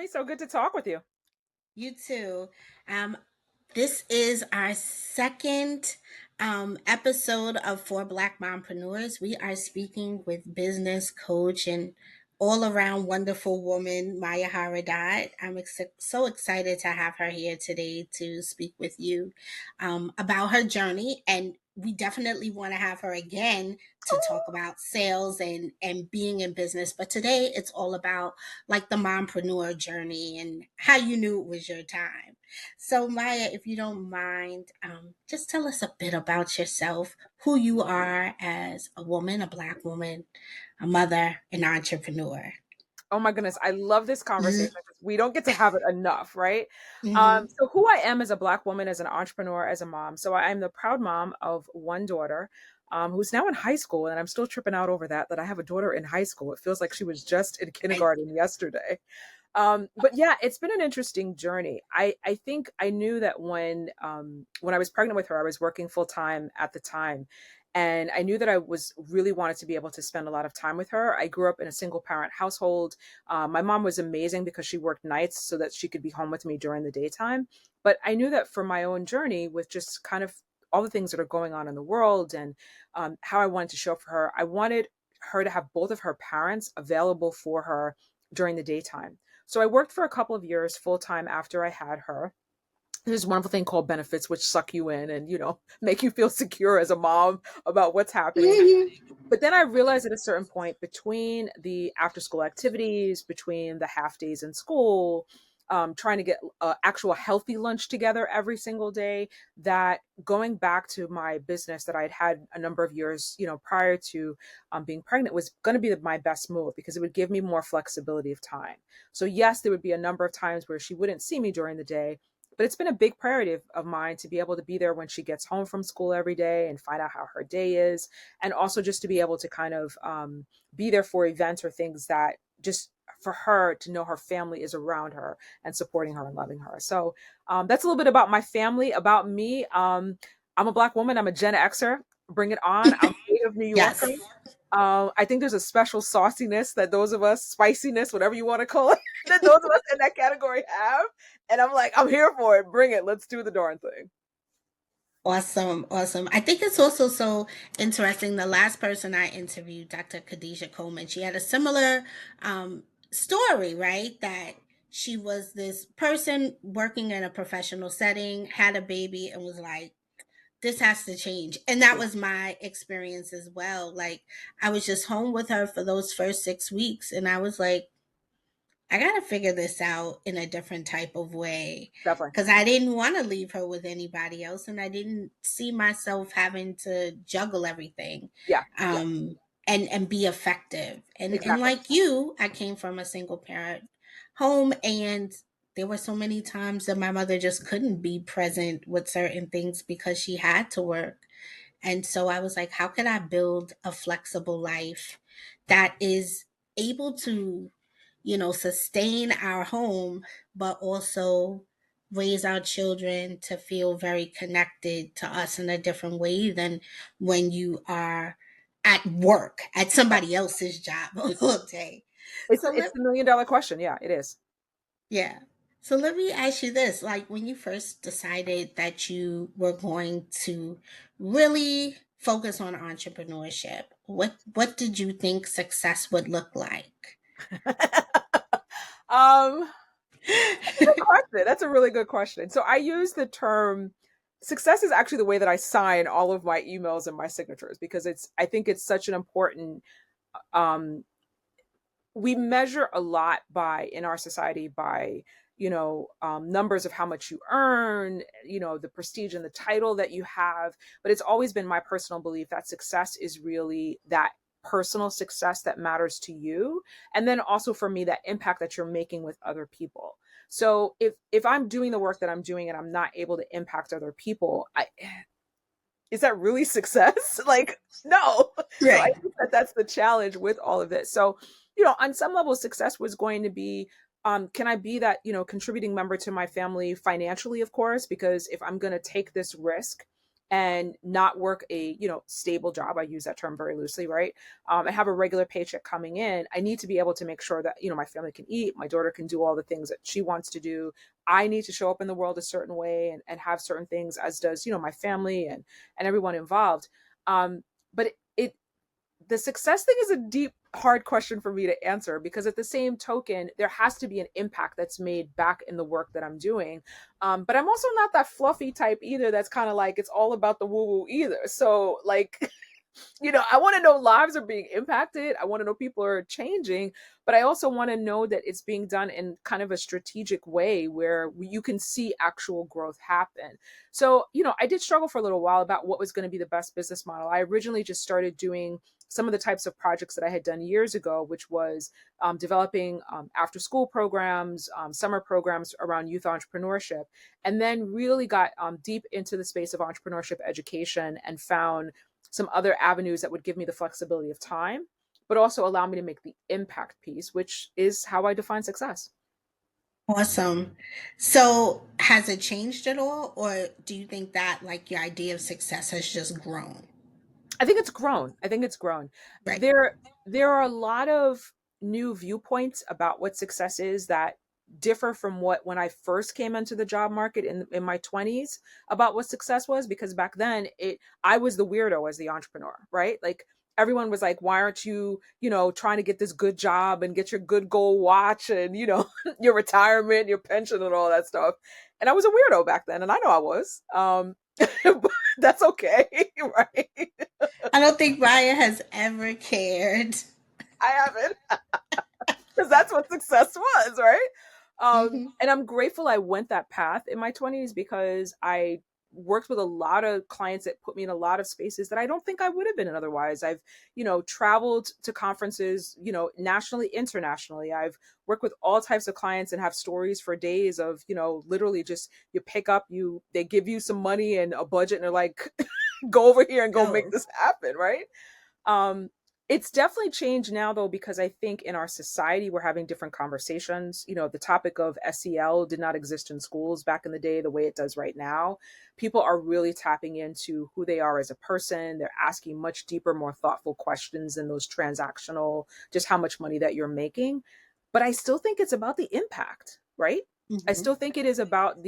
Tammy. So good to talk with you. You too. Um, this is our second episode of For Black Mompreneurs. We are speaking with business coach and all around wonderful woman, Maya Haradot. So excited to have her here today to speak with you about her journey. And we definitely want to have her again to talk about sales and being in business. But today it's all about like the mompreneur journey and how you knew it was your time. So, Maya, if you don't mind, just tell us a bit about yourself, who you are as a woman, a Black woman, a mother, an entrepreneur. Oh my goodness, I love this conversation because we don't get to have it enough, right? Mm-hmm. So who I am as a Black woman, as an entrepreneur, as a mom. So I'm the proud mom of one daughter, who's now in high school, and I'm still tripping out over that I have a daughter in high school. It feels like she was just in I, kindergarten yesterday. But yeah, it's been an interesting journey. I think I knew that when I was pregnant with her, I was working full time at the time. And I knew that I was really wanted to be able to spend a lot of time with her. I grew up in a single parent household. My mom was amazing because she worked nights so that she could be home with me during the daytime. But I knew that for my own journey, with just kind of all the things that are going on in the world and how I wanted to show up for her, I wanted her to have both of her parents available for her during the daytime. So I worked for a couple of years full time after I had her. There's a wonderful thing called benefits, which suck you in and, make you feel secure as a mom about what's happening. Mhm. But then I realized at a certain point, between the after school activities, between the half days in school, trying to get actual healthy lunch together every single day, that going back to my business that I'd had a number of years, prior to being pregnant, was going to be my best move because it would give me more flexibility of time. So yes, there would be a number of times where she wouldn't see me during the day, but it's been a big priority of mine to be able to be there when she gets home from school every day and find out how her day is, and also just to be able to kind of be there for events or things that just for her to know her family is around her and supporting her and loving her. So that's a little bit about my family, about me. I'm a Black woman. I'm a Gen Xer. Bring it on. I'm a native New Yorker. Yes. I think there's a special sauciness that those of us, spiciness, whatever you want to call it, that those of us in that category have. And I'm like, I'm here for it. Bring it. Let's do the darn thing. Awesome, awesome. I think it's also so interesting. The last person I interviewed, Dr. Khadijah Coleman, she had a similar story, right? That she was this person working in a professional setting, had a baby, and was like, this has to change. And that Yeah. was my experience as well. Like, I was just home with her for those first 6 weeks, and I was like, I got to figure this out in a different type of way Definitely. because I didn't want to leave her with anybody else and I didn't see myself having to juggle everything Yeah. and be effective. And Exactly. like you, I came from a single parent home and there were so many times that my mother just couldn't be present with certain things because she had to work. And so I was like, how can I build a flexible life that is able to, sustain our home, but also raise our children to feel very connected to us in a different way than when you are at work at somebody else's job all day. It's So it's let the $1 million question. Yeah, it is. yeah. So let me ask you this. Like when you first decided that you were going to really focus on entrepreneurship, what did you think success would look like? um, Good question. That's a really good question. So I use the term success is actually the way that I sign all of my emails and my signatures because I think it's such an important um we measure a lot by in our society by numbers of how much you earn, the prestige and the title that you have, but it's always been my personal belief that success is really that personal success that matters to you, and then also for me that impact that you're making with other people. So if I'm doing the work that I'm doing and I'm not able to impact other people, I is that really success? Like, no. So I Right. think that that's the challenge with all of this. So, on some level, success was going to be, can I be that, contributing member to my family financially, of course, because if I'm going to take this risk and not work a, stable job. I use that term very loosely, right? And have a regular paycheck coming in. I need to be able to make sure that, my family can eat, my daughter can do all the things that she wants to do. I need to show up in the world a certain way, and have certain things, as does, my family and everyone involved. But the success thing is a deep, hard question for me to answer, because at the same token, there has to be an impact that's made back in the work that I'm doing. But I'm also not that fluffy type either. That's kind of like, it's all about the woo woo either. So like, I want to know lives are being impacted. I want to know people are changing, but I also want to know that it's being done in kind of a strategic way where you can see actual growth happen. So, I did struggle for a little while about what was going to be the best business model. I originally just started doing some of the types of projects that I had done years ago, which was developing after school programs, summer programs around youth entrepreneurship, and then really got deep into the space of entrepreneurship education and found some other avenues that would give me the flexibility of time, but also allow me to make the impact piece, which is how I define success. Awesome. So, has it changed at all, or do you think that like your idea of success has just grown? I think it's grown. I think it's grown. Right. There are a lot of new viewpoints about what success is that differ from what when I first came into the job market in my 20s about what success was, because back then I was the weirdo as the entrepreneur, right? Like everyone was like, why aren't you, trying to get this good job and get your good gold watch and, your retirement, your pension and all that stuff. And I was a weirdo back then, and I know I was. But that's okay, right? I don't think Maya has ever cared. I haven't, because that's what success was, right? Hmm. And I'm grateful I went that path in my 20s, because I worked with a lot of clients that put me in a lot of spaces that I don't think I would have been in otherwise. I've, traveled to conferences, nationally, internationally. I've worked with all types of clients and have stories for days of, literally just you pick up, they give you some money and a budget, and they're like, go over here and go make Go. this happen, right? Um, it's definitely changed now, though, because I think in our society we're having different conversations. The topic of SEL did not exist in schools back in the day the way it does right now. People are really tapping into who they are as a person. They're asking much deeper, more thoughtful questions than those transactional, just how much money that you're making. But I still think it's about the impact, right? I Hmm. still think it is about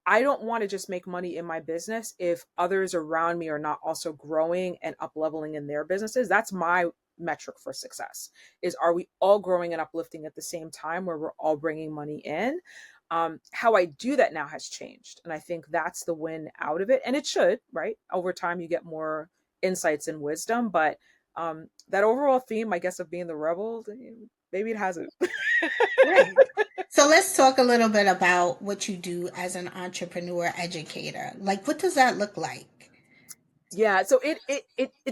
I don't want to just make money in my business if others around me are not also growing and up leveling in their businesses. That's my metric for success, is are we all growing and uplifting at the same time where we're all bringing money in. How I do that now has changed, and I think that's the win out of it, and it should, right? Over time you get more insights and wisdom, but that overall theme, I guess, of being the rebel, maybe it hasn't. Right. So let's talk a little bit about what you do as an entrepreneur educator. Like, what does that look like? Yeah, so it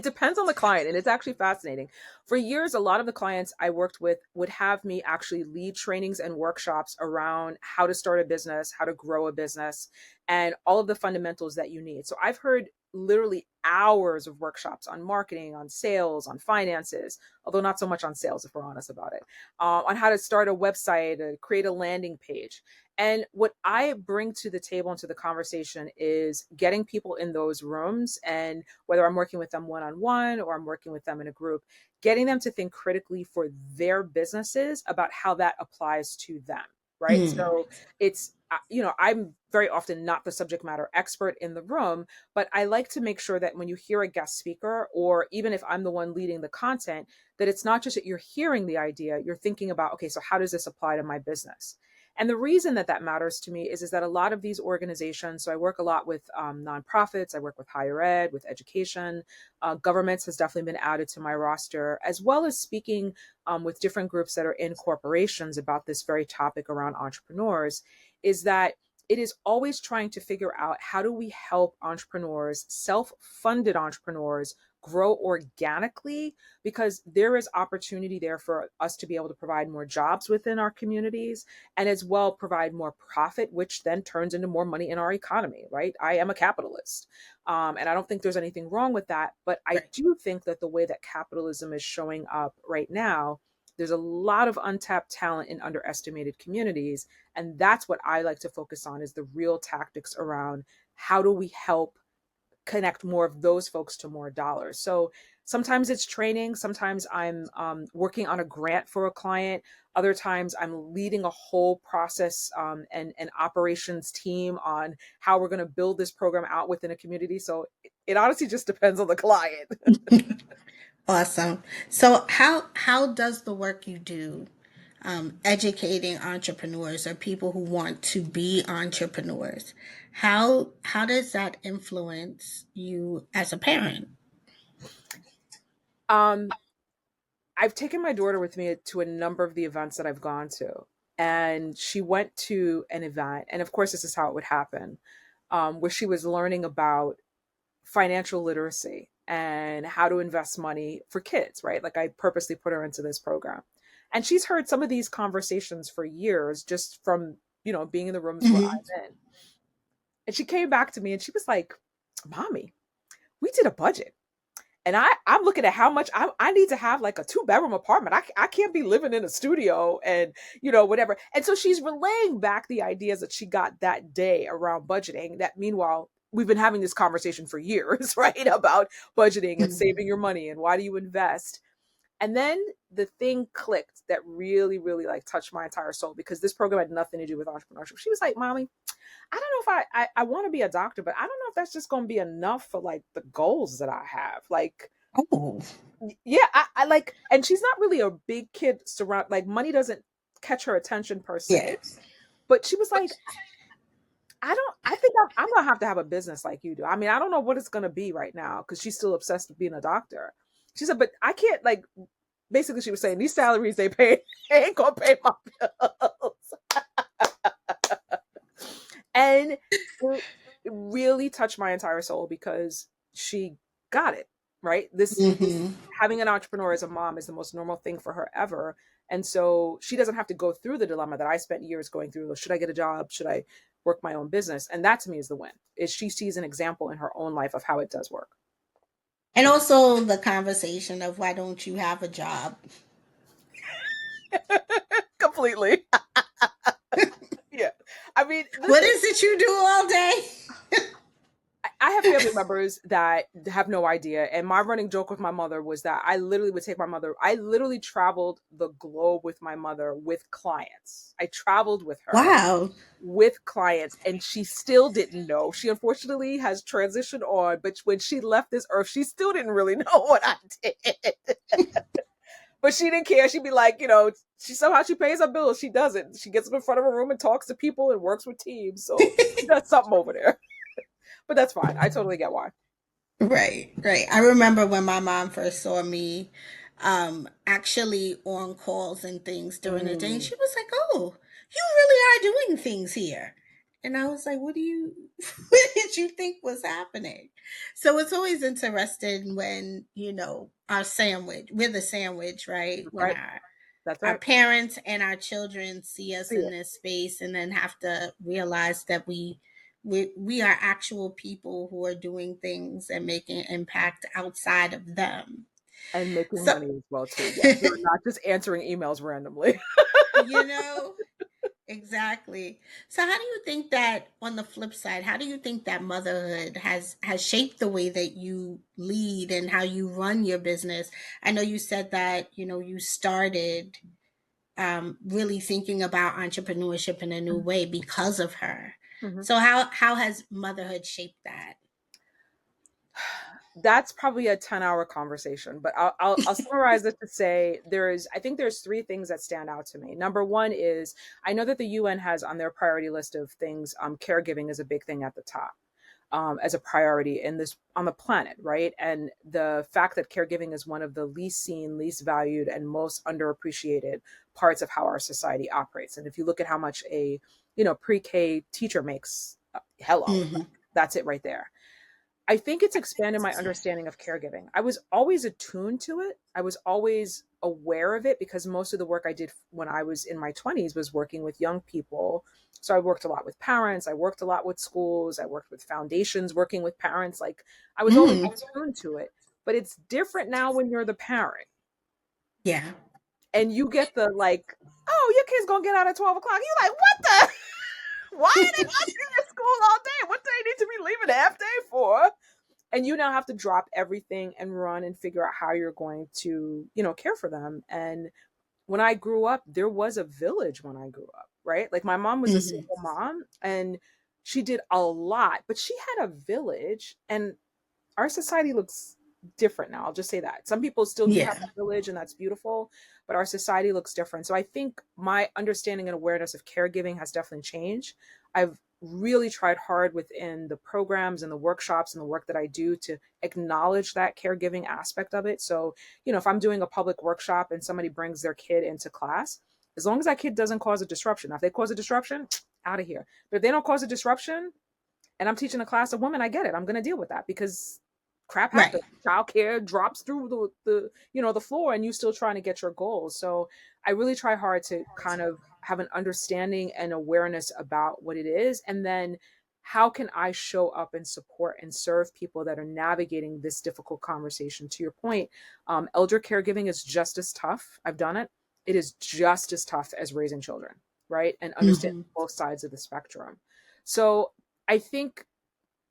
depends on the client, and it's actually fascinating. For years, a lot of the clients I worked with would have me actually lead trainings and workshops around how to start a business, how to grow a business, and all of the fundamentals that you need. So I've heard literally hours of workshops on marketing, on sales, on finances, although not so much on sales if we're honest about it, on how to start a website, create a landing page. And what I bring to the table and to the conversation is getting people in those rooms. And whether I'm working with them one on one or I'm working with them in a group, getting them to think critically for their businesses about how that applies to them. Right. Mm. So it's, I'm very often not the subject matter expert in the room, but I like to make sure that when you hear a guest speaker, or even if I'm the one leading the content, that it's not just that you're hearing the idea, you're thinking about, okay, so how does this apply to my business? And the reason that that matters to me is that a lot of these organizations, so I work a lot with nonprofits, I work with higher ed, with education, governments has definitely been added to my roster, as well as speaking with different groups that are in corporations about this very topic around entrepreneurs, is that it is always trying to figure out how do we help entrepreneurs, self-funded entrepreneurs, grow organically, because there is opportunity there for us to be able to provide more jobs within our communities, and as well provide more profit, which then turns into more money in our economy, right? I am a capitalist. And I don't think there's anything wrong with that. But I Right. do think that the way that capitalism is showing up right now, there's a lot of untapped talent in underestimated communities. And that's what I like to focus on, is the real tactics around how do we help connect more of those folks to more dollars. So sometimes it's training, sometimes I'm working on a grant for a client, other times I'm leading a whole process and an operations team on how we're going to build this program out within a community. So it honestly just depends on the client. Awesome. So how does the work you do, educating entrepreneurs or people who want to be entrepreneurs, how does that influence you as a parent? um, I've taken my daughter with me to a number of the events that I've gone to. And she went to an event, and of course, this is how it would happen, where she was learning about financial literacy and how to invest money for kids, right? Like I purposely put her into this program. And she's heard some of these conversations for years just from, being in the rooms where Hmm. I'm in. And she came back to me and she was like, Mommy, we did a budget. And I'm looking at how much I need to have like a 2-bedroom apartment. I can't be living in a studio and, whatever. And so she's relaying back the ideas that she got that day around budgeting. That meanwhile, we've been having this conversation for years, right? About budgeting and saving your money and why do you invest. And then the thing clicked that really, really like touched my entire soul because this program had nothing to do with entrepreneurship. She was like, Mommy, I don't know if I want to be a doctor, but I don't know if that's just going to be enough for like the goals that I have. Like, Oh, yeah, I like, and she's not really a big kid surround, like money doesn't catch her attention per se, yes. but she was like, I think I'm going to have a business like you do. I mean, I don't know what it's going to be right now because she's still obsessed with being a doctor. She said, but I can't like, basically she was saying these salaries they pay ain't going to pay my bills. And it really touched my entire soul because she got it, right? This Hmm. having an entrepreneur as a mom is the most normal thing for her ever. And so she doesn't have to go through the dilemma that I spent years going through. Should I get a job? Should I work my own business? And that to me is the win. Is she sees an example in her own life of how it does work. And also the conversation of why don't you have a job? Completely. Yeah. I mean, What listen, is it you do all day? I have family members that have no idea. And my running joke with my mother was that I literally would take my mother, I literally traveled the globe with my mother with clients. I traveled with her Wow. with clients and she still didn't know. She unfortunately has transitioned on, but when she left this earth, she still didn't really know what I did. But she didn't care. She'd be like, she pays her bills. She doesn't. She gets up in front of a room and talks to people and works with teams. So she does something over there. But that's fine. I totally get why. Right, right. I remember when my mom first saw me actually on calls and things during the day, and Mm, she was like, "Oh, you really are doing things here." And I was like, "What do you what did you think was happening?" So it's always interesting when, we're the sandwich, right? When right. That's our right. parents and our children see us See in it. this space and then have to realize that we are actual people who are doing things and making an impact outside of them. And making So money as well too. Yes. We're not just answering emails randomly. you know exactly. So how do you think that, on the flip side, how do you think that motherhood has shaped the way that you lead and how you run your business? I know you said that you started really thinking about entrepreneurship in a new way because of her. Mhm. So how has motherhood shaped that? That's probably a 10-hour conversation, but I'll summarize it to say I think there's three things that stand out to me. Number one is I know that the UN has on their priority list of things, caregiving is a big thing at the top. As a priority in this on the planet, right? And the fact that caregiving is one of the least seen, least valued, and most underappreciated parts of how our society operates. And if you look at how much a pre-K teacher makes, hello, Hmm. that's it right there. I think it's expanded my understanding of caregiving. I was always attuned to it. I was always aware of it because most of the work I did when I was in my 20s was working with young people. So I worked a lot with parents, I worked a lot with schools, I worked with foundations working with parents. Like I was always Mm. attuned to it. But it's different now when you're the parent Yeah. and you get the like, oh, your kid's gonna get out at 12 o'clock. You're like, what the? Why are they watching at school all day? What do they need to be leaving half day for? And you now have to drop everything and run and figure out how you're going to, care for them. And when I grew up, there was a village when I grew up, right? Like my mom was a Hmm. single mom and she did a lot, but she had a village, and our society looks different now. I'll just say that. Some people still do have Yeah. a village and that's beautiful, but our society looks different. So I think my understanding and awareness of caregiving has definitely changed. I've really tried hard within the programs and the workshops and the work that I do to acknowledge that caregiving aspect of it. So, if I'm doing a public workshop and somebody brings their kid into class, as long as that kid doesn't cause a disruption. Now, if they cause a disruption, out of here. But if they don't cause a disruption, and I'm teaching a class of women, I get it. I'm going to deal with that because crap happens. Right. Childcare drops through the floor, and you still trying to get your goals. So I really try hard to kind of have an understanding and awareness about what it is, and then how can I show up and support and serve people that are navigating this difficult conversation. To your point, elder caregiving is just as tough. I've done it. It is just as tough as raising children, right? And understanding Hmm. both sides of the spectrum. So I think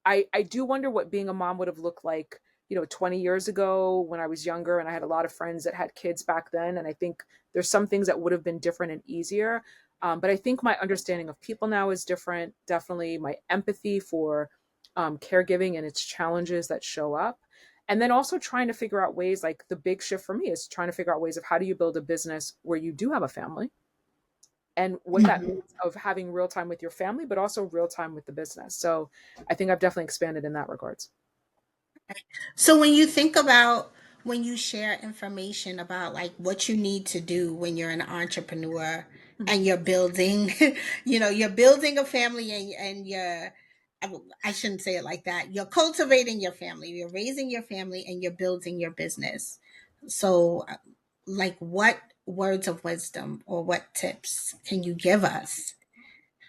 I do wonder what being a mom would have looked like, 20 years ago when I was younger and I had a lot of friends that had kids back then. And I think there's some things that would have been different and easier. But I think my understanding of people now is different. Definitely my empathy for caregiving and its challenges that show up. And then also trying to figure out ways, like the big shift for me is trying to figure out ways of how do you build a business where you do have a family and what that Hmm. means of having real time with your family, but also real time with the business. So I think I've definitely expanded in that regards. So when you think about when you share information about like what you need to do when you're an entrepreneur Mhm. and you're building, you're building a family and you're, I shouldn't say it like that. You're cultivating your family, you're raising your family, and you're building your business. So, like, what words of wisdom or what tips can you give us?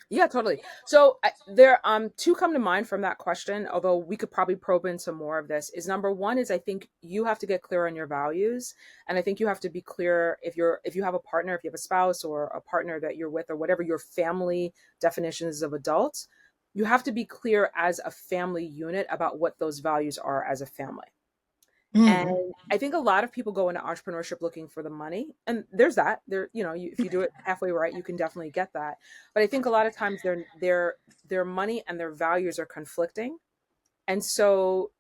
Yeah, totally. So there two come to mind from that question, although we could probably probe into more of this. Is number one is I think you have to get clear on your values. And I think you have to be clear if you have a partner, if you have a spouse or a partner that you're with or whatever your family definitions of adults, you have to be clear as a family unit about what those values are as a family. And Mm. I think a lot of people go into entrepreneurship looking for the money. And there's that. If you do it halfway right, you can definitely get that. But I think a lot of times their money and their values are conflicting. And so,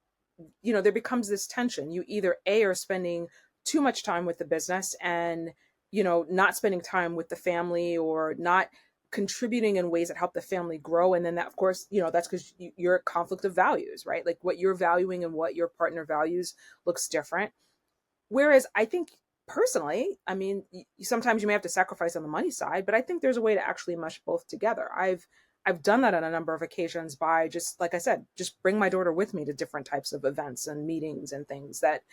there becomes this tension. You either A are spending too much time with the business and, not spending time with the family or not contributing in ways that help the family grow. And then that, of course, that's because you're a conflict of values, right? Like what you're valuing and what your partner values looks different. Whereas I think personally, I mean, sometimes you may have to sacrifice on the money side, but I think there's a way to actually mesh both together. I've done that on a number of occasions by just like I said, just bring my daughter with me to different types of events and meetings and things that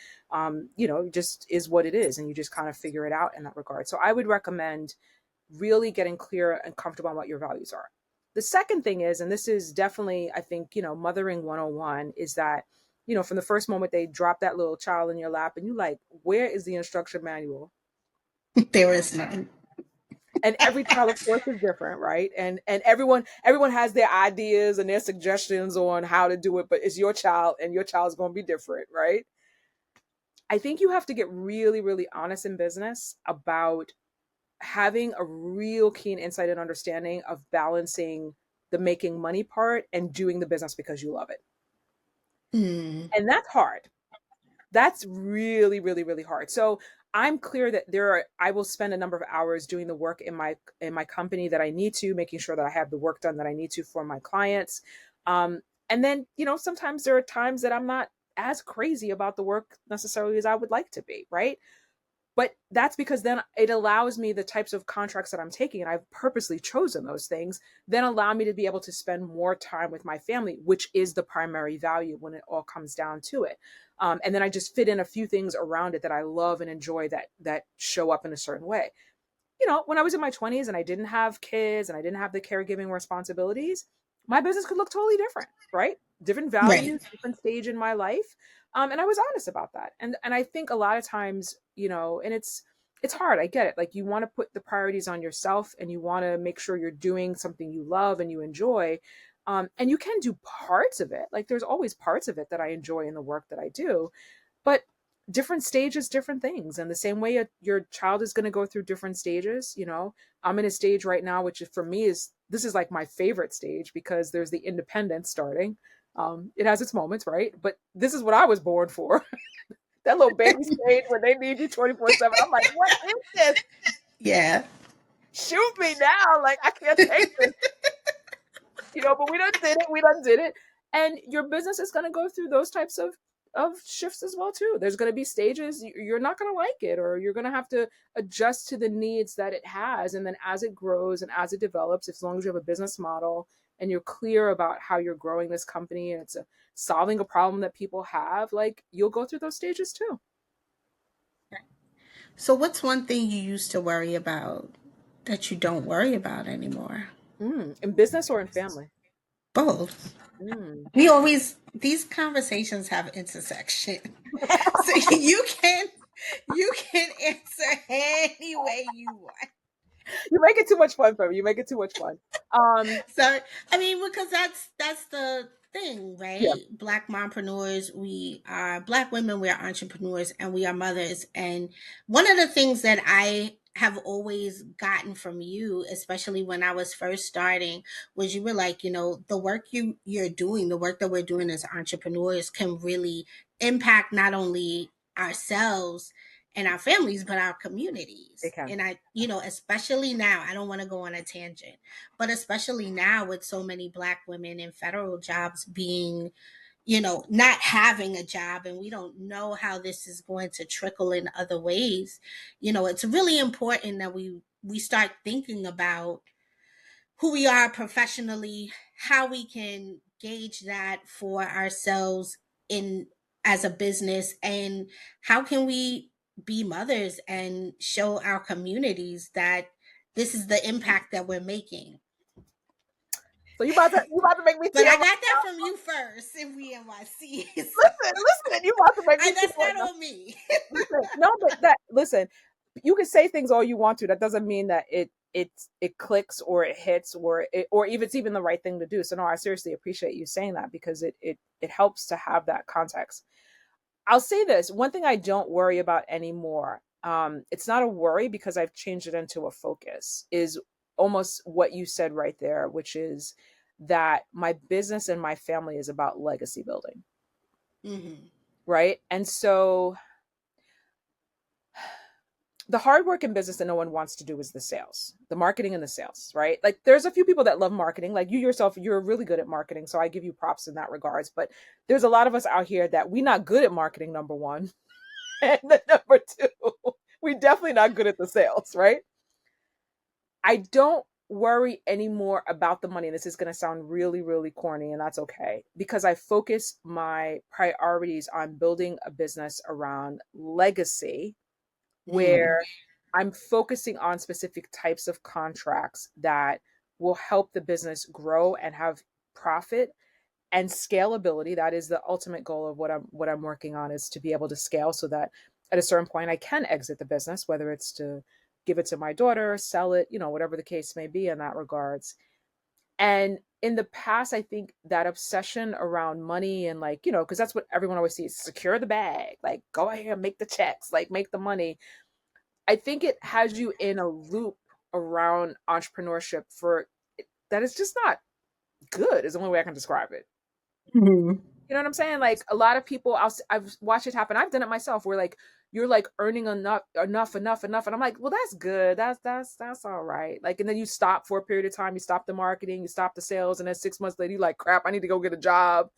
just is what it is, and you just kind of figure it out in that regard. So I would recommend really getting clear and comfortable on what your values are. The second thing is, and this is definitely, I think, mothering 101 is that, from the first moment they drop that little child in your lap and you like, where is the instruction manual? There is none. And every child, of course, is different, right? And everyone has their ideas and their suggestions on how to do it, but it's your child and your child's going to be different, right? I think you have to get really, really honest in business about having a real keen insight and understanding of balancing the making money part and doing the business because you love it. Mm. And that's hard. That's really, really, really hard. So I'm clear that I will spend a number of hours doing the work in my company that I need to, making sure that I have the work done that I need to for my clients. And then, sometimes there are times that I'm not as crazy about the work necessarily as I would like to be, right? But that's because then it allows me the types of contracts that I'm taking, and I've purposely chosen those things, then allow me to be able to spend more time with my family, which is the primary value when it all comes down to it. And then I just fit in a few things around it that I love and enjoy that show up in a certain way. When I was in my 20s and I didn't have kids and I didn't have the caregiving responsibilities, my business could look totally different, right? Different Right. values, different stage in my life. And I was honest about that. And I think a lot of times, and it's hard. I get it. Like you want to put the priorities on yourself and you want to make sure you're doing something you love and you enjoy. And you can do parts of it. Like there's always parts of it that I enjoy in the work that I do, but different stages, different things. And the same way your child is going to go through different stages, you know, I'm in a stage right now, which is, for me is, this is like my favorite stage because there's the independence starting. It has its moments, right? But this is what I was born for. That little baby stage where they need you 24/7. I'm like, what is this? Yeah. Shoot me now. Like, I can't take this, you know, but we done did it. We done did it. And your business is going to go through those types of shifts as well too. There's going to be stages you're not going to like it, or you're going to have to adjust to the needs that it has. And then as it grows and as it develops, as long as you have a business model and you're clear about how you're growing this company and it's solving a problem that people have, like, you'll go through those stages too. So, what's one thing you used to worry about that you don't worry about anymore? In business or in family? Both. Mm. We always, these conversations have intersection. So you can answer any way you want. You make it too much fun for me. You make it too much fun. So I mean, because that's the thing, Yeah, right? Black mompreneurs, we are Black women, we are entrepreneurs, and we are mothers. And one of the things that I have always gotten from you, especially when I was first starting, was you were like, the work you're doing, the work that we're doing as entrepreneurs can really impact not only ourselves and our families, but our it communities. can. And especially now, I don't want to go on a tangent, but especially now with so many Black women in federal jobs being, not having a job, and we don't know how this is going to trickle in other ways. It's really important that we start thinking about who we are professionally, how we can gauge that for ourselves in as a business, and how can we be mothers and show our communities that this is the impact that we're making. So you about to make me But tear I up. got that from you first if we NYC. So Listen, you about to make me that's tear not up. on me. Listen, no, but that listen, you can say things all you want to. That doesn't mean that it clicks or it hits or if it's even the right thing to do. So no, I seriously appreciate you saying that because it helps to have that context. I'll say this, one thing I don't worry about anymore. It's not a worry because I've changed it into a focus, is almost what you said right there, which is that my business and my family is about legacy building, Hmm. right? And so the hard work in business that no one wants to do is the sales, the marketing and the sales, right? Like there's a few people that love marketing, like you yourself, you're really good at marketing. So I give you props in that regards. But there's a lot of us out here that we're not good at marketing, number one. And then number two, we definitely not good at the sales, right? I don't worry anymore about the money. This is going to sound really, really corny, and that's okay because I focus my priorities on building a business around legacy Hmm. where I'm focusing on specific types of contracts that will help the business grow and have profit and scalability. That is the ultimate goal of what I'm working on, is to be able to scale so that at a certain point I can exit the business, whether it's to give it to my daughter, sell it, whatever the case may be in that regards. And in the past, I think that obsession around money and, like, because that's what everyone always sees, secure the bag, like go ahead and make the checks, like make the money. I think it has you in a loop around entrepreneurship for that is just not good, is the only way I can describe it. Hmm. You know what I'm saying? Like a lot of people, I've watched it happen. I've done it myself. Where like you're like earning enough, and I'm like, well, that's good. That's all right. Like, and then you stop for a period of time. You stop the marketing, you stop the sales, and then 6 months later, you like, crap, I need to go get a job.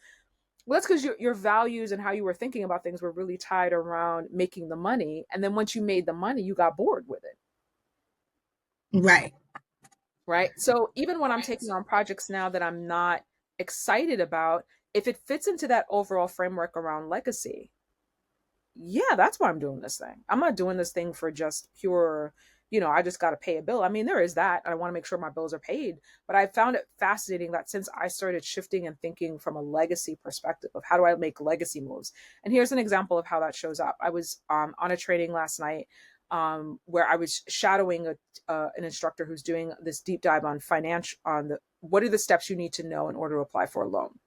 Well, that's because your values and how you were thinking about things were really tied around making the money. And then once you made the money, you got bored with it. Right. Right. So even when I'm taking on projects now that I'm not excited about, if it fits into that overall framework around legacy, yeah, that's why I'm doing this thing. I'm not doing this thing for just pure, I just got to pay a bill. I mean, there is that. I want to make sure my bills are paid. But I found it fascinating that since I started shifting and thinking from a legacy perspective of how do I make legacy moves. And here's an example of how that shows up. I was on a training last night where I was shadowing an instructor who's doing this deep dive on what are the steps you need to know in order to apply for a loan?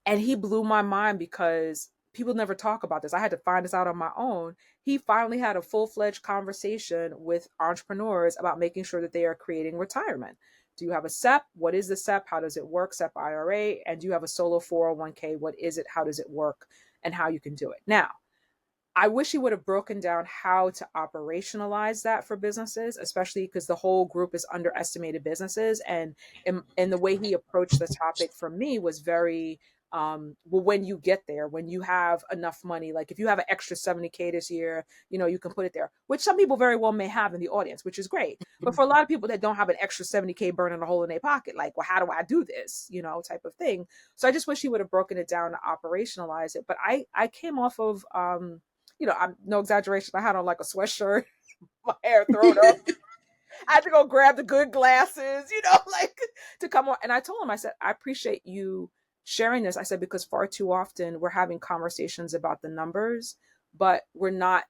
And he blew my mind because people never talk about this. I had to find this out on my own. He finally had a full-fledged conversation with entrepreneurs about making sure that they are creating retirement. Do you have a SEP? What is the SEP? How does it work? SEP IRA. And do you have a solo 401k? What is it? How does it work? And how you can do it. Now, I wish he would have broken down how to operationalize that for businesses, especially because the whole group is underestimated businesses. And the way he approached the topic for me was very, well, when you get there, when you have enough money, like if you have an extra 70K this year, you can put it there, which some people very well may have in the audience, which is great. But for a lot of people that don't have an extra 70K burning a hole in their pocket, like, well, how do I do this, type of thing. So I just wish he would have broken it down to operationalize it. But I came off of, I'm no exaggeration. I had on like a sweatshirt, my hair thrown up. I had to go grab the good glasses, like to come on. And I told him, I said, I appreciate you sharing this. I said, because far too often we're having conversations about the numbers, but we're not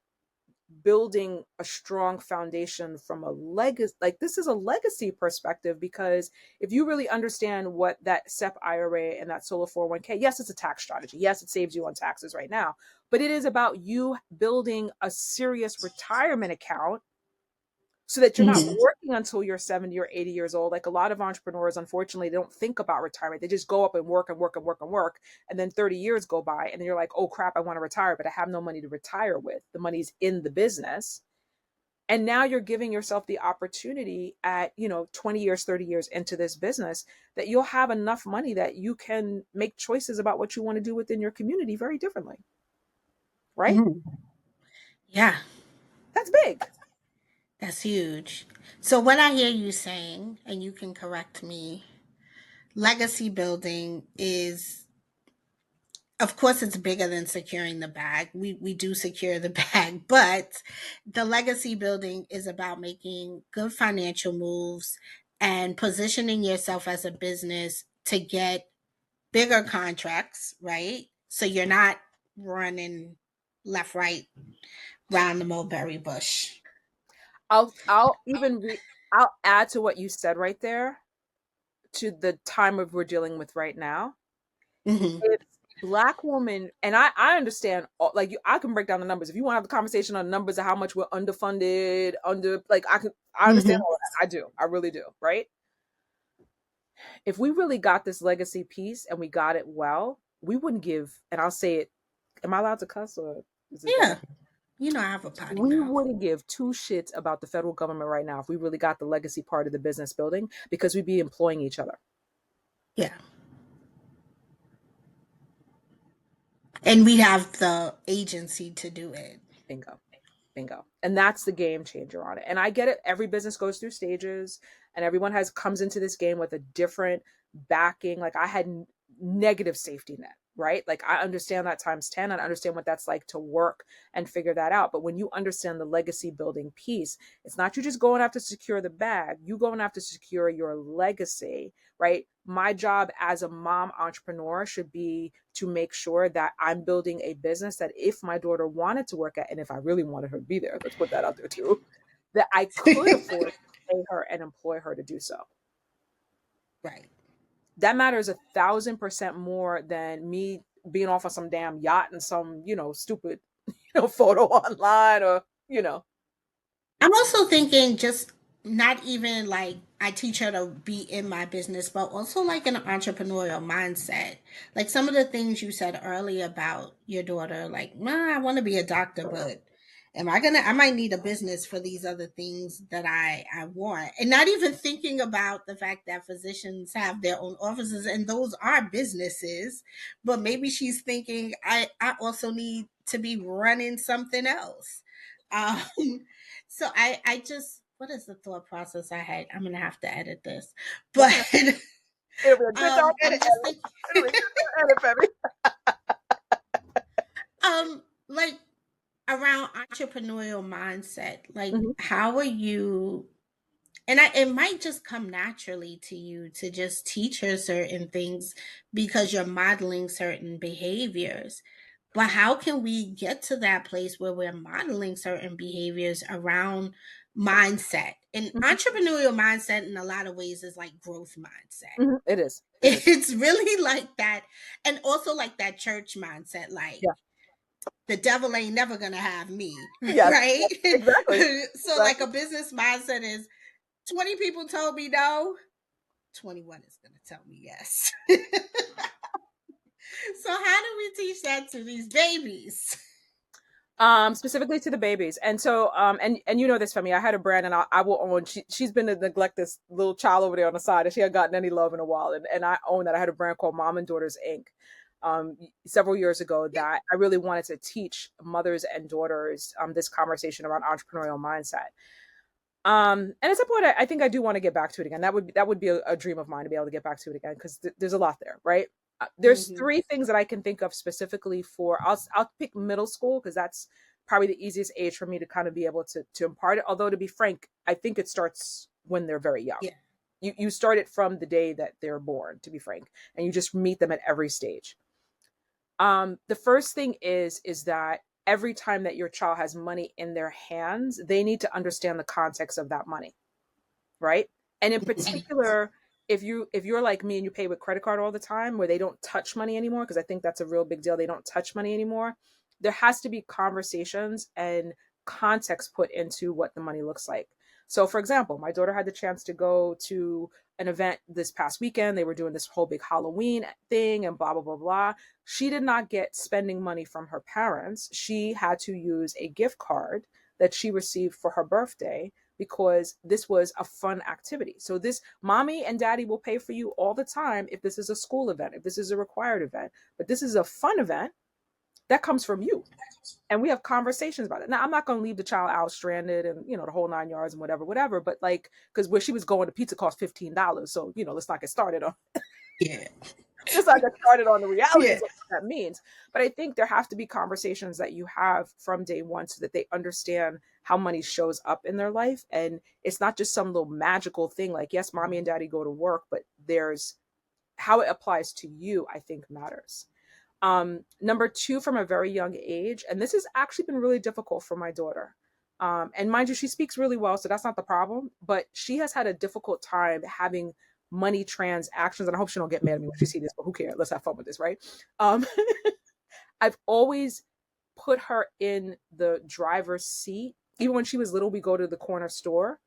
building a strong foundation from a legacy. Like this is a legacy perspective, because if you really understand what that SEP IRA and that solo 401k, yes, it's a tax strategy. Yes, it saves you on taxes right now, but it is about you building a serious retirement account so that you're not Mhm. working until you're 70 or 80 years old. Like a lot of entrepreneurs, unfortunately, they don't think about retirement. They just go up and work and work and work and work. And then 30 years go by and then you're like, oh crap, I want to retire, but I have no money to retire with. The money's in the business. And now you're giving yourself the opportunity at, 20 years, 30 years into this business, that you'll have enough money that you can make choices about what you want to do within your community very differently. Right? Mhm. Yeah, That's big. that's huge. So, what I hear you saying, and you can correct me, legacy building is, of course, it's bigger than securing the bag. We do secure the bag, but the legacy building is about making good financial moves and positioning yourself as a business to get bigger contracts, right? So you're not running left, right, round the mulberry bush. I'll add to what you said right there, to the time of we're dealing with right now. Hmm. If Black woman, and I understand, like I can break down the numbers. If you want to have the conversation on numbers of how much we're underfunded, like I understand Hmm. all that. I do. I really do. Right. If we really got this legacy piece and we got it well, we wouldn't give, and I'll say it, am I allowed to cuss or is it bad? Yeah, I have a potty We mouth. wouldn't give two shits about the federal government right now if we really got the legacy part of the business building, because we'd be employing each other. Yeah. And we have the agency to do it. Bingo. Bingo. And that's the game changer on it. And I get it. Every business goes through stages and everyone comes into this game with a different backing. Like I had negative safety net, right? Like I understand that times 10. I understand what that's like to work and figure that out. But when you understand the legacy building piece, it's not you just going after secure the bag, you going after secure your legacy, right? My job as a mom entrepreneur should be to make sure that I'm building a business that if my daughter wanted to work at, and if I really wanted her to be there, let's put that out there too, that I could afford to pay her and employ her to do so. Right. That matters 1,000% more than me being off on some damn yacht and some, stupid, photo online or, I'm also thinking just not even like I teach her to be in my business, but also like an entrepreneurial mindset. Like some of the things you said earlier about your daughter, like, I want to be a doctor, but I might need a business for these other things that I want. And not even thinking about the fact that physicians have their own offices and those are businesses, but maybe she's thinking, I also need to be running something else. Um, so I just, what is the thought process I had? I'm gonna have to edit this, but that's all right. It'll be a good dog I'm edit, just Ellie. thinking, It'll be a good dog edit, baby. like around entrepreneurial mindset, like Mhm. how are you? And it might just come naturally to you to just teach her certain things because you're modeling certain behaviors. But how can we get to that place where we're modeling certain behaviors around mindset? An Mhm. entrepreneurial mindset in a lot of ways is like growth mindset. Mhm. It is. It is. It's really like that. And also like that church mindset, like Yeah. the devil ain't never gonna have me, Yes. right? Yes. Exactly. So like a Exactly. business mindset is 20 people told me no, 21 is gonna tell me yes. So how do we teach that to these babies? Specifically to the babies. And so and you know this for me, I had a brand, and I will own, she's been to neglect this little child over there on the side, and she had gotten any love in a while, and I own that. I had a brand called Mom and Daughters Inc. Several years ago, that I really wanted to teach mothers and daughters this conversation around entrepreneurial mindset. And at some point, I think I do want to get back to it again. That would be a dream of mine, to be able to get back to it again, because there's a lot there, right? There's Mm-hmm. three things that I can think of specifically for. I'll pick middle school, because that's probably the easiest age for me to kind of be able to impart it. Although, to be frank, I think it starts when they're very young. Yeah. You start it from the day that they're born, to be frank, and you just meet them at every stage. The first thing is that every time that your child has money in their hands, they need to understand the context of that money, right? And in particular, if you're like me and you pay with credit card all the time, where they don't touch money anymore, because I think that's a real big deal. They don't touch money anymore. There has to be conversations and context put into what the money looks like. So, for example, my daughter had the chance to go to an event this past weekend. They were doing this whole big Halloween thing and blah blah blah blah. She did not get spending money from her parents. She had to use a gift card that she received for her birthday, because this was a fun activity. So this, mommy and daddy will pay for you all the time if this is a school event, if this is a required event, but this is a fun event that comes from you. And we have conversations about it. Now, I'm not going to leave the child out stranded and, the whole 9 yards and whatever, whatever. But like, because where she was going, the pizza cost $15. So, let's not get started on Yeah. just like I started on the Yeah. realities of what that means. But I think there have to be conversations that you have from day one, so that they understand how money shows up in their life. And it's not just some little magical thing like, yes, mommy and daddy go to work, but there's how it applies to you, I think matters. Number two, from a very young age, and this has actually been really difficult for my daughter. And mind you, she speaks really well, so that's not the problem. But she has had a difficult time having money transactions, and I hope she don't get mad at me when she sees this. But who cares? Let's have fun with this, right? Um, I've always put her in the driver's seat. Even when she was little, we go to the corner store.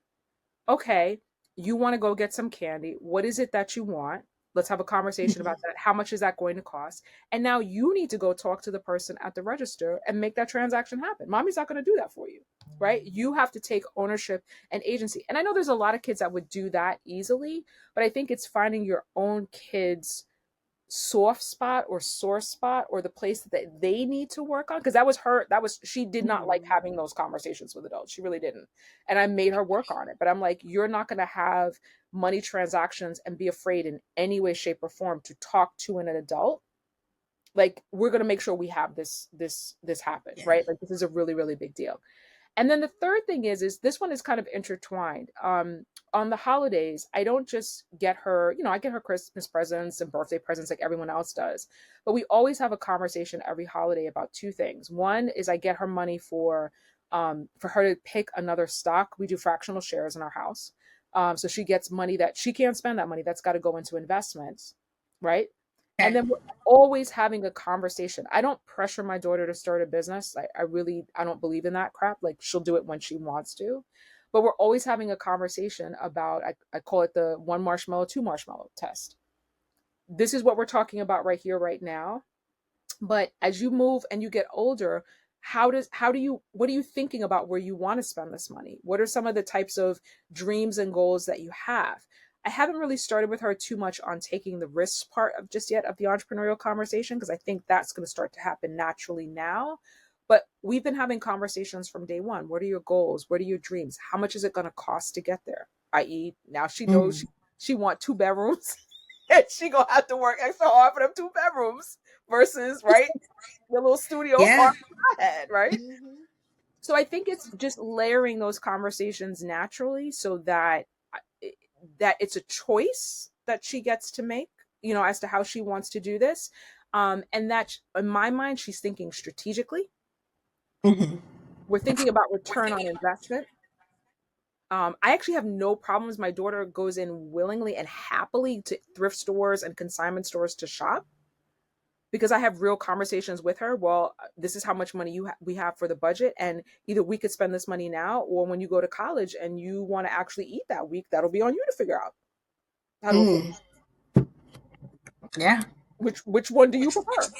Okay, you want to go get some candy. What is it that you want? Let's have a conversation about that. How much is that going to cost? And now you need to go talk to the person at the register and make that transaction happen. Mommy's not going to do that for you, right? You have to take ownership and agency. And I know there's a lot of kids that would do that easily, but I think it's finding your own kids' soft spot or sore spot, or the place that they need to work on, because she did not like Mhm. having those conversations with adults. She really didn't. And I made her work on it, but I'm like, you're not going to have money transactions and be afraid in any way, shape, or form to talk to an adult. Like, we're going to make sure we have this happen, Yeah. right? Like, this is a really, really big deal. And then the third thing is this one is kind of intertwined. On the holidays, I don't just get her, I get her Christmas presents and birthday presents like everyone else does. But we always have a conversation every holiday about two things. One is I get her money for her to pick another stock. We do fractional shares in our house. So she gets money that she can't spend, that money that's got to go into investments, right? And Okay. then we're always having a conversation. I don't pressure my daughter to start a business. I don't believe in that crap. Like, she'll do it when she wants to. But we're always having a conversation about, I call it the one marshmallow, two marshmallow test. This is what we're talking about right here, right now. But as you move and you get older, what are you thinking about where you want to spend this money? What are some of the types of dreams and goals that you have? I haven't really started with her too much on taking the risks part of just yet of the entrepreneurial conversation, because I think that's going to start to happen naturally now. But we've been having conversations from day one. What are your goals? What are your dreams? How much is it going to cost to get there? I.e., now she knows Mm. she want 2 bedrooms, and she gonna have to work extra hard for them 2 bedrooms versus, right, the little studio Yeah. apartment I had, right? Mhm. So I think it's just layering those conversations naturally, so that it's a choice that she gets to make, as to how she wants to do this. And that, in my mind, she's thinking strategically. Mhm. We're thinking about return on investment. I actually have no problems. My daughter goes in willingly and happily to thrift stores and consignment stores to shop because I have real conversations with her. Well, this is how much money we have for the budget, and either we could spend this money now, or when you go to college and you want to actually eat that week, that'll be on you to figure out how to afford. Mm, yeah. Which one do you prefer?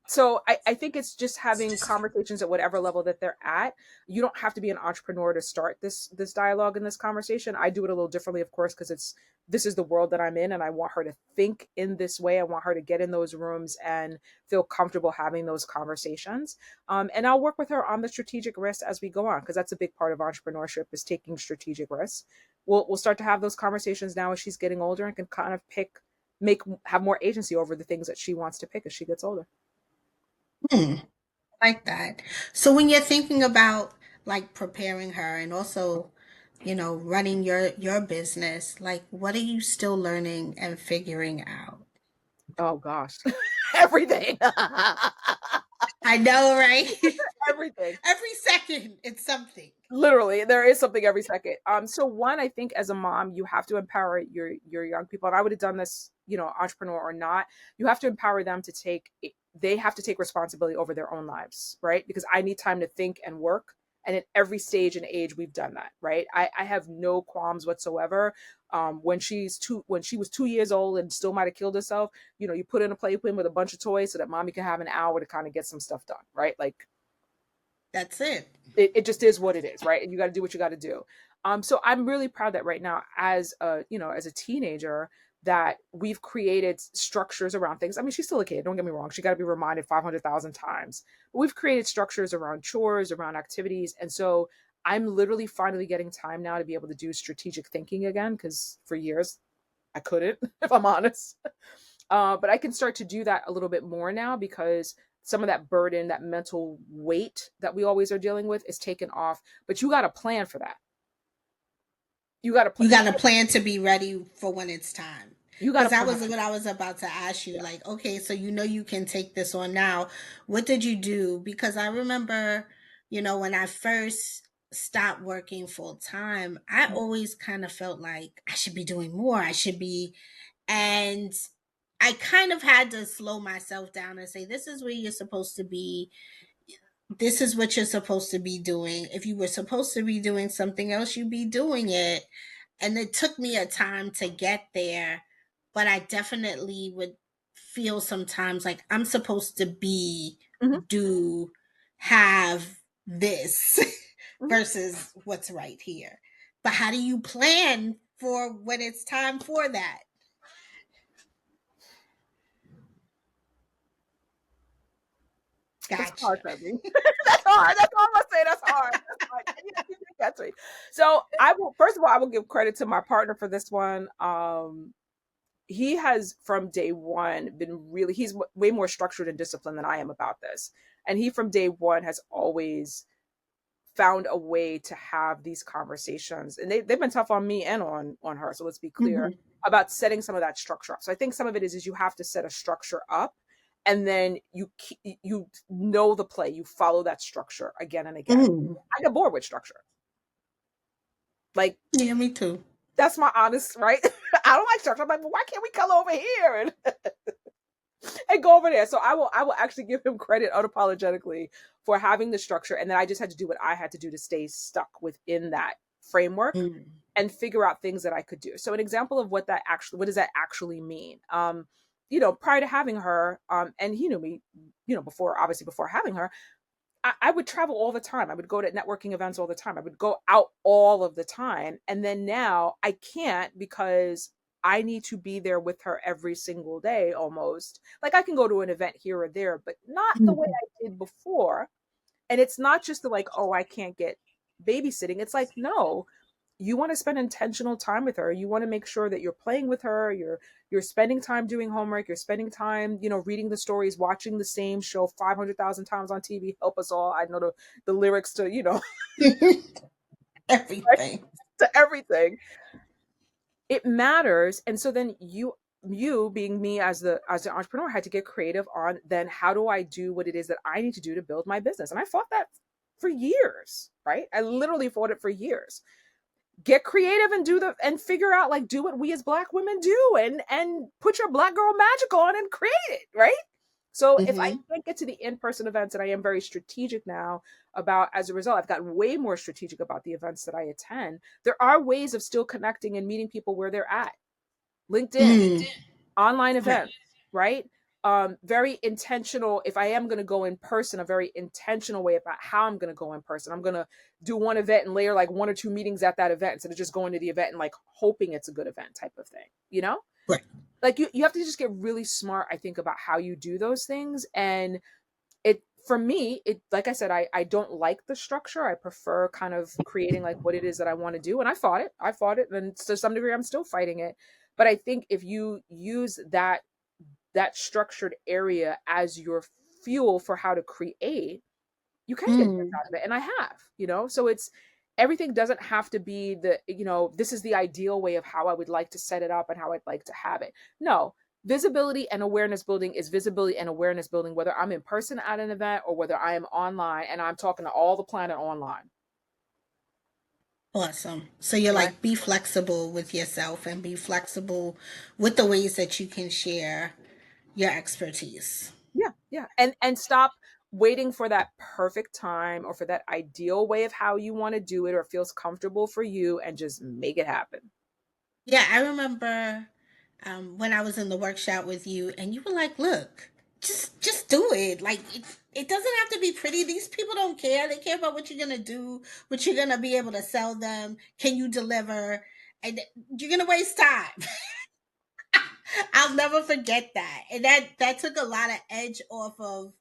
So I think it's just having conversations at whatever level that they're at. You don't have to be an entrepreneur to start this dialogue and this conversation. I do it a little differently, of course, because this is the world that I'm in, and I want her to think in this way. I want her to get in those rooms and feel comfortable having those conversations. And I'll work with her on the strategic risks as we go on, because that's a big part of entrepreneurship is taking strategic risks. We'll start to have those conversations now as she's getting older and can kind of have more agency over the things that she wants to pick as she gets older. Mm, like that. So when you're thinking about like preparing her and also, running your business, like what are you still learning and figuring out? Oh gosh. Everything. I know, right? Everything. Every second it's something. Literally, there is something every second. So one, I think as a mom, you have to empower your young people. And I would have done this, entrepreneur or not. You have to empower them to they have to take responsibility over their own lives, right? Because I need time to think and work. And at every stage and age, we've done that, right? I have no qualms whatsoever. When she was 2 years old and still might have killed herself, you put in a playpen with a bunch of toys so that mommy can have an hour to kind of get some stuff done, right? Like That's it. it just is what it is, right? And you got to do what you got to do. So I'm really proud that right now, as a teenager, that we've created structures around things. I mean, she's still a kid. Don't get me wrong; she got to be reminded 500,000 times. But we've created structures around chores, around activities, and so I'm literally finally getting time now to be able to do strategic thinking again. Because for years I couldn't, if I'm honest. But I can start to do that a little bit more now because some of that burden, that mental weight that we always are dealing with is taken off. But you got to plan for that. You got to You you, got to plan to be ready for when it's time. you got to Because that plan. was what I was about to ask you. Yeah. Like, okay, so you can take this on now. What did you do? Because I remember, when I first stopped working full time, I always kind of felt like I should be doing more. I should be. And I kind of had to slow myself down and say, this is where you're supposed to be. This is what you're supposed to be doing. If you were supposed to be doing something else, you'd be doing it. And it took me a time to get there, but I definitely would feel sometimes like I'm supposed to be, Hmm. do, have this Hmm. versus what's right here. But how do you plan for when it's time for that? That's hard Gotcha. for me. That's hard. That's all I'm gonna say. That's hard. That's hard. You got to. So I will. First of all, I will give credit to my partner for this one. He has from day one been really. He's way more structured and disciplined than I am about this, and he from day one has always found a way to have these conversations, and they've been tough on me and on her, so let's be clear Hmm. about setting some of that structure up. So I think some of it is you have to set a structure up, and then you know the play, you follow that structure again and again. Mm. I get bored with structure, like Yeah, me too. that's my honest, right? I don't like structure. I'm like, well, why can't we come over here and go over there? So I will actually give him credit unapologetically for having the structure, and then I just had to do what I had to do to stay stuck within that framework Mm. and figure out things that I could do. So an example of what does that actually mean? Prior to having her, and he knew me, before having her, I would travel all the time. I would go to networking events all the time. I would go out all of the time. And then now I can't because I need to be there with her every single day almost. Like I can go to an event here or there, but not the way Mm. I did before. And it's not just the like, oh, I can't get babysitting. It's like, no, you want to spend intentional time with her. You want to make sure that you're playing with her, you're spending time doing homework, you're spending time, reading the stories, watching the same show 500,000 times on TV. Help us all. I know the lyrics to, right, Everything. to everything. It matters. And so then you being me as the entrepreneur had to get creative on then how do I do what it is that I need to do to build my business. And I fought that for years, right? I literally fought it for years. Get creative and figure out, like, do what we as Black women do, and put your Black girl magic on and create it, right? So if I Mm-hmm. can't get to the in-person events, and I am very strategic now about, as a result, I've gotten way more strategic about the events that I attend. There are ways of still connecting and meeting people where they're at. LinkedIn, Mm. online Right. events, right? Very intentional. If I am going to go in person, a very intentional way about how I'm going to go in person. I'm going to do one event and layer like one or two meetings at that event instead of just going to the event and like hoping it's a good event type of thing, you know? Right. Like you have to just get really smart, I think, about how you do those things. And it, for me, it, like I said, I don't like the structure. I prefer kind of creating like what it is that I want to do. And I fought it, and to some degree I'm still fighting it. But I think if you use that structured area as your fuel for how to create, you can get Mm. things out of it. And I have, so it's, everything doesn't have to be this is the ideal way of how I would like to set it up and how I'd like to have it. No, visibility and awareness building is visibility and awareness building, whether I'm in person at an event or whether I am online and I'm talking to all the planet online. Awesome. So you're Right. like, be flexible with yourself and be flexible with the ways that you can share your expertise. Yeah, yeah. And stop waiting for that perfect time or for that ideal way of how you want to do it or feels comfortable for you, and just make it happen. Yeah, I remember when I was in the workshop with you, and you were like, "Look, just do it. Like it doesn't have to be pretty. These people don't care. They care about what you're gonna do, what you're gonna be able to sell them. Can you deliver? And you're gonna waste time." I'll never forget that, and that took a lot of edge off of.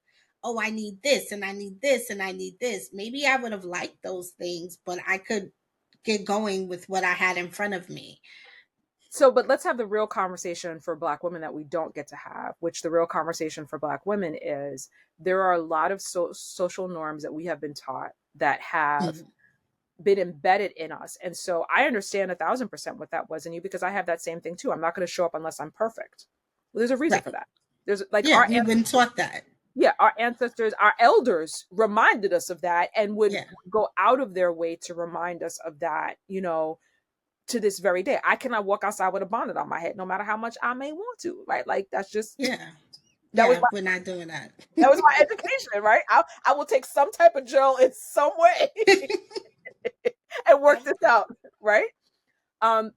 Oh, I need this, and I need this, and I need this. Maybe I would have liked those things, but I could get going with what I had in front of me. So, but let's have the real conversation for Black women that we don't get to have, which the real conversation for Black women is there are a lot of social norms that we have been taught that have Mhm. been embedded in us. And so I understand 1,000% what that was in you, because I have that same thing too. I'm not going to show up unless I'm perfect. Well, there's a reason for Right. that. There's like Yeah, we've been taught that. our ancestors, our elders reminded us of that and would Yeah. go out of their way to remind us of that, to this very day. I cannot walk outside with a bonnet on my head, no matter how much I may want to, right? Like that's just Yeah. that was Yeah, my we're not doing that. that was my education, right? I will take some type of gel in some way and work this out, right?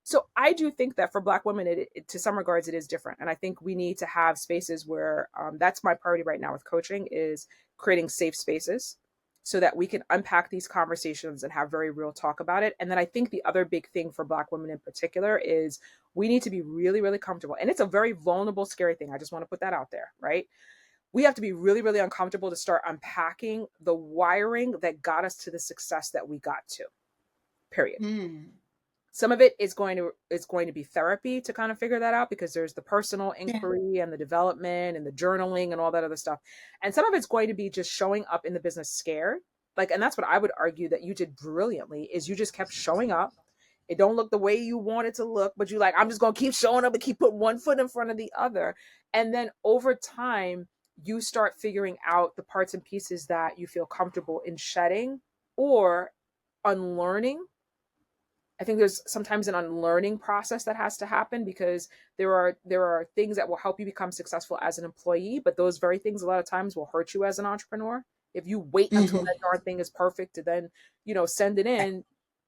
So I do think that for Black women, to some regards, it is different, and I think we need to have spaces where that's my priority right now with coaching, is creating safe spaces so that we can unpack these conversations and have very real talk about it. And then I think the other big thing for Black women in particular is we need to be really, really comfortable, and it's a very vulnerable, scary thing. I just want to put that out there, right? We have to be really, really uncomfortable to start unpacking the wiring that got us to the success that we got to. Period. Hmm. Some of it is going to be therapy to kind of figure that out, because there's the personal Yeah. inquiry and the development and the journaling and all that other stuff. And some of it's going to be just showing up in the business scared. Like, and that's what I would argue that you did brilliantly, is you just kept showing up. It don't look the way you want it to look, but you like, I'm just going to keep showing up and keep putting one foot in front of the other. And then over time, you start figuring out the parts and pieces that you feel comfortable in shedding or unlearning. I think there's sometimes an unlearning process that has to happen, because there are things that will help you become successful as an employee, but those very things a lot of times will hurt you as an entrepreneur. If you wait until Hmm. that darn thing is perfect to then, send it in,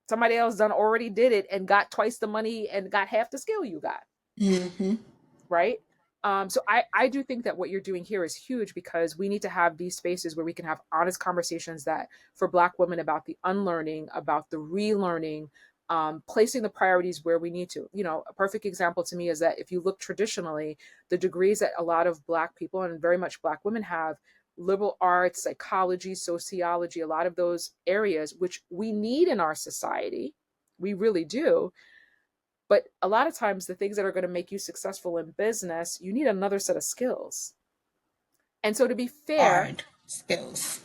somebody else done already did it and got twice the money and got half the skill you got, Hmm. right? So I do think that what you're doing here is huge, because we need to have these spaces where we can have honest conversations that for Black women about the unlearning, about the relearning, placing the priorities where we need to. A perfect example to me is that if you look traditionally, the degrees that a lot of Black people and very much Black women have, liberal arts, psychology, sociology, a lot of those areas, which we need in our society, we really do. But a lot of times, the things that are going to make you successful in business, you need another set of skills. And so, to be fair, Hard skills.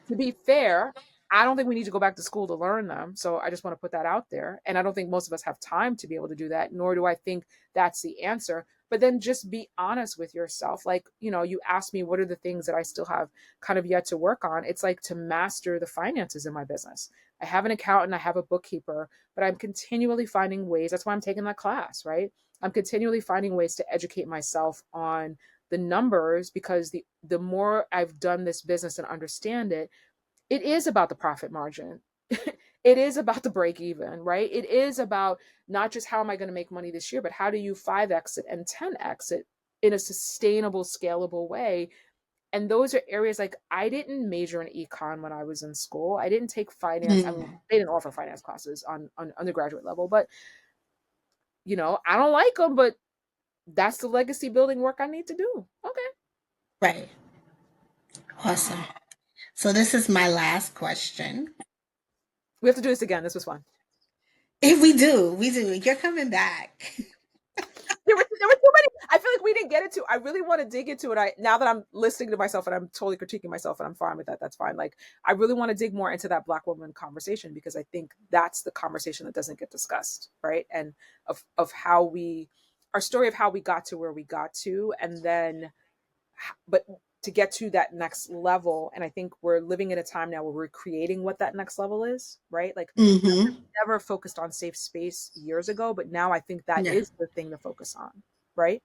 to be fair, I don't think we need to go back to school to learn them. So I just want to put that out there. And I don't think most of us have time to be able to do that, nor do I think that's the answer. But then just be honest with yourself. Like, you asked me, what are the things that I still have kind of yet to work on? It's like to master the finances in my business. I have an accountant, I have a bookkeeper, but I'm continually finding ways. That's why I'm taking that class, right? I'm continually finding ways to educate myself on the numbers, because the more I've done this business and understand it, it is about the profit margin. It is about the break even, right? It is about not just how am I going to make money this year, but how do you 5x it and 10x it in a sustainable, scalable way. And those are areas like I didn't major in econ when I was in school. I didn't take finance. I mean, Mm, they didn't offer finance classes on undergraduate level, but I don't like them, but that's the legacy building work I need to do. Okay. right. Awesome. So this is my last question. We have to do this again. This was fun. If we do, we do. You're coming back. There were too many. I feel like we didn't get into. I really want to dig into it. Now that I'm listening to myself and I'm totally critiquing myself and I'm fine with that. That's fine. Like I really want to dig more into that Black woman conversation, because I think that's the conversation that doesn't get discussed, right? And of how our story of how we got to where we got to, and then, but to get to that next level. And I think we're living in a time now where we're creating what that next level is, right? Like Mm-hmm. never focused on safe space years ago, but now I think that Yeah. is the thing to focus on, right?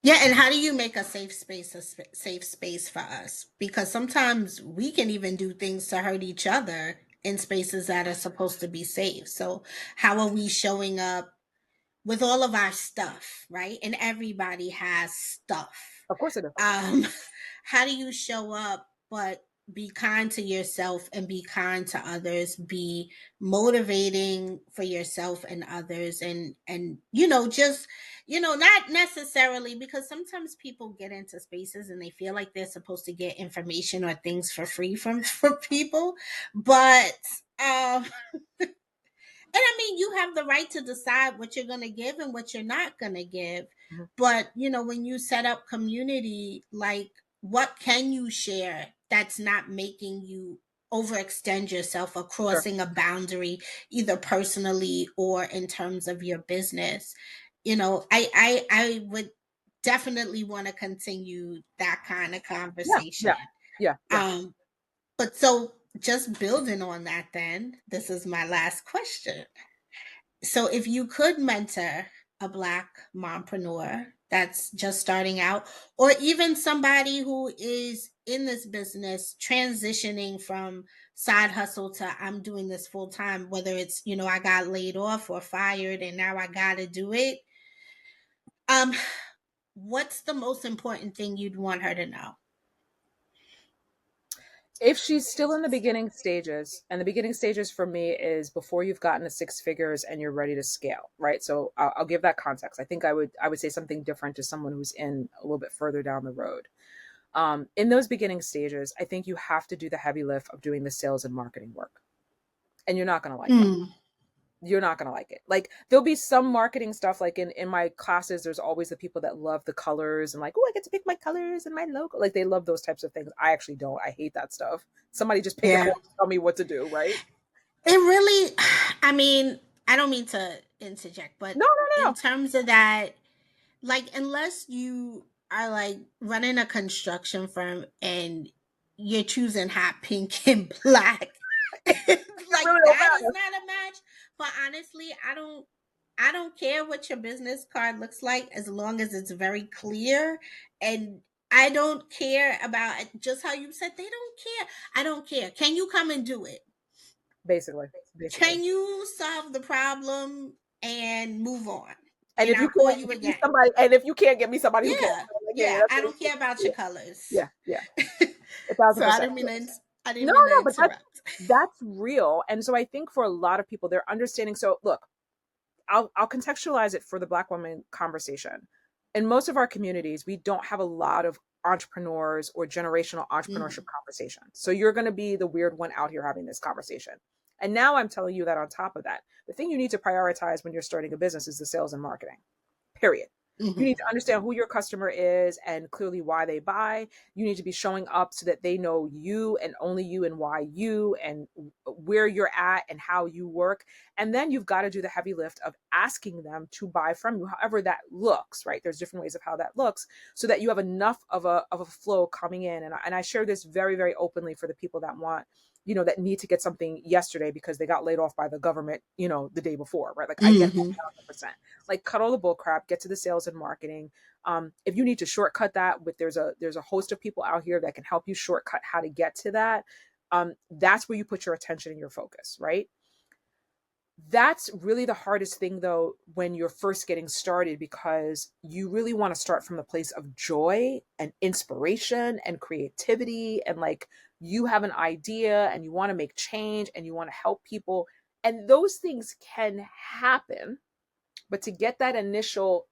Yeah, and how do you make a safe space safe space for us? Because sometimes we can even do things to hurt each other in spaces that are supposed to be safe. So how are we showing up with all of our stuff, right? And everybody has stuff. Of course it is. um how do you show up but be kind to yourself and be kind to others, be motivating for yourself and others, and just not necessarily, because sometimes people get into spaces and they feel like they're supposed to get information or things for free from people, but um and I mean, you have the right to decide what you're going to give and what you're not going to give. Mhm. But, when you set up community, like, what can you share that's not making you overextend yourself or Sure. crossing a boundary, either personally or in terms of your business? I would definitely want to continue that kind of Yeah. conversation. Yeah. Yeah. Yeah. Um, but so just building on that, then this is my last question. So if you could mentor a Black mompreneur that's just starting out, or even somebody who is in this business transitioning from side hustle to I'm doing this full time, whether it's, I got laid off or fired and now I got to do it. Um, what's the most important thing you'd want her to know? If she's still in the beginning stages, and the beginning stages for me is before you've gotten to six figures and you're ready to scale, right? So I'll give that context. I think I would say something different to someone who's in a little bit further down the road. In those beginning stages, I think you have to do the heavy lift of doing the sales and marketing work, and you're not going to like it. Mm, You're not going to like it. Like there'll be some marketing stuff, like in my classes there's always the people that love the colors and like, oh, I get to pick my colors and my logo. Like they love those types of things. I actually don't. I hate that stuff. Somebody just pick a yeah. color and tell me what to do, right? It really, I mean, I don't mean to interject, but No, no, in no. terms of that, like, unless you are like running a construction firm and you're choosing hot pink and black, It like really don't that is matter. not a match. But honestly, I don't care what your business card looks like as long as it's very clear. And I don't care about just how you said they don't care. I don't care. Can you come and do it? Basically. Basically. Can you solve the problem and move on? And And if you I'll call can't you get me again. somebody, and if you can't get me somebody who can, Yeah, like, yeah, yeah. that's I don't care about it. your colors. Yeah, yeah, a thousand So I percent. didn't mean to. I No, didn't mean to no, but interrupt. that's real. And so I think for a lot of people, they're understanding. So look, I'll contextualize it for the Black woman conversation. In most of our communities, we don't have a lot of entrepreneurs or generational entrepreneurship Mm, conversations. So you're going to be the weird one out here having this conversation. And now I'm telling you that on top of that, the thing you need to prioritize when you're starting a business is the sales and marketing. Period. You need Mhm. to understand who your customer is and clearly why they buy. You need to be showing up so that they know you and only you and why you and where you're at and how you work. And then you've got to do the heavy lift of asking them to buy from you, however that looks, right? There's different ways of how that looks so that you have enough of a flow coming in. And I share this very, very openly for the people that want, that need to get something yesterday because they got laid off by the government, the day before, right? Like I get that Mhm. 1,000%. Like cut all the bull crap, get to the sales and marketing. If you need to shortcut that, but there's a host of people out here that can help you shortcut how to get to that. That's where you put your attention and your focus, right? That's really the hardest thing though when you're first getting started because you really want to start from the place of joy and inspiration and creativity and like you have an idea and you want to make change and you want to help people and those things can happen, but to get that initial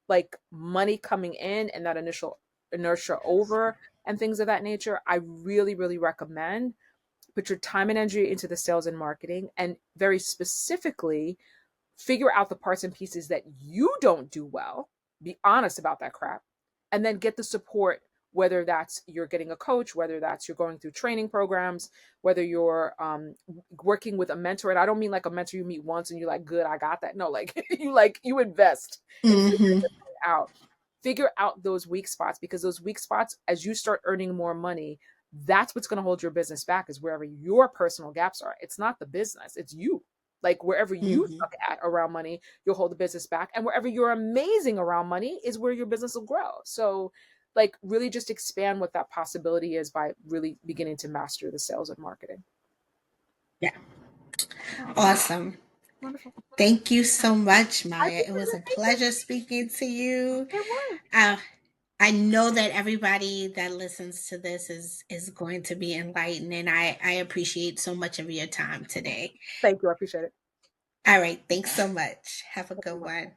like money coming in and that initial inertia over and things of that nature, I really, really recommend put your time and energy into the sales and marketing and very specifically figure out the parts and pieces that you don't do well, be honest about that crap, and then get the support, whether that's you're getting a coach, whether that's you're going through training programs, whether you're working with a mentor. And I don't mean like a mentor you meet once and you're like, good, I got that. No, you invest in figuring Mhm. it out. Figure out those weak spots because those weak spots, as you start earning more money, that's what's going to hold your business back is wherever your personal gaps are. It's not the business, it's you. Like wherever you Mhm. suck at around money, you'll hold the business back. And wherever you're amazing around money is where your business will grow. So, like, really just expand what that possibility is by really beginning to master the sales and marketing. Yeah. Oh, Awesome. wonderful. Thank you so much, I Maya. It appreciate was it. a Thank you. pleasure speaking to you. It was. Uh, I know that everybody that listens to this is going to be enlightened, and I appreciate so much of your time today. Thank you. I appreciate it. All right. Thanks so much. Have a Thank good you. one.